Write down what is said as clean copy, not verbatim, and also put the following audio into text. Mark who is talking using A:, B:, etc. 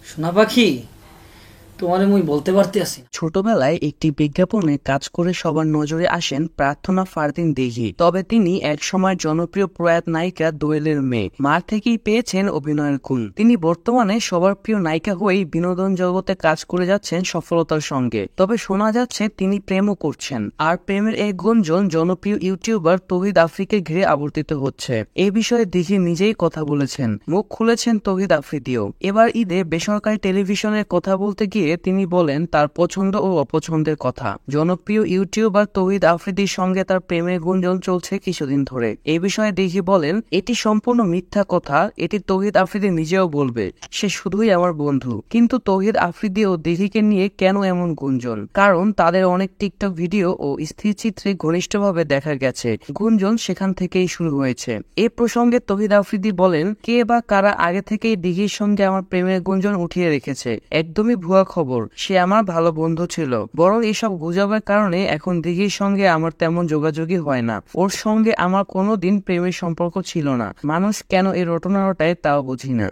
A: সোনা পাখি, তোমারে মুই বলতে পারতেছি না।
B: ছোটবেলায় একটি বিজ্ঞাপনে কাজ করে সবার নজরে আসেন প্রার্থনা ফারদিন দিঘি। তবে তিনি একসময় জনপ্রিয় প্রয়াত নায়িকা দোয়েলের মেয়ে। মার থেকেই পেয়েছেন অভিনয়ের গুণ। তিনি বর্তমানে সবার প্রিয় নায়িকা হয়েই বিনোদন জগতে কাজ করে যাচ্ছেন সফলতার সঙ্গে। তবে শোনা যাচ্ছে তিনি প্রেমও করছেন, আর প্রেমের এই গুঞ্জন জনপ্রিয় ইউটিউবার তৌহিদ আফ্রিকে ঘিরে আবর্তিত হচ্ছে। এই বিষয়ে দিঘি নিজেই কথা বলেছেন, মুখ খুলেছেন তৌহিদ আফ্রিদিও। এবার ঈদে বেসরকারি টেলিভিশনের কথা বলতে গিয়ে তিনি বলেন তার পছন্দ ও অপছন্দের কথা। জনপ্রিয় ইউটিউবার তৌহিদ আফ্রিদির সঙ্গে তার প্রেমের গুঞ্জন চলছে কিছুদিন ধরে। এই বিষয়ে দিঘি বলেন, এটি সম্পূর্ণ মিথ্যা কথা। এটি তৌহিদ আফ্রিদি নিজেও বলবে, সে শুধুই আমার বন্ধু। কিন্তু তৌহিদ আফ্রিদি ও দিঘিকে নিয়ে কেন এমন গুঞ্জন? কারণ তাদের অনেক টিকটক ভিডিও ও স্থিরচিত্রে ঘনিষ্ঠভাবে দেখা গেছে। গুঞ্জন সেখান থেকেই শুরু হয়েছে। এ প্রসঙ্গে তৌহিদ আফ্রিদি বলেন, কে বা কারা আগে থেকেই দিঘির সঙ্গে আমার প্রেমের গুঞ্জন উঠিয়ে রেখেছে? একদমই ভুয়া খবর। সে আমার ভালো বন্ধু ছিল। বরং এসব গুজবের কারণে এখন দিঘির সঙ্গে আমার তেমন যোগাযোগই হয় না। ওর সঙ্গে আমার কোনোদিন প্রেমের সম্পর্ক ছিল না। মানুষ কেন এই রটনা রটায় তাও বুঝি না।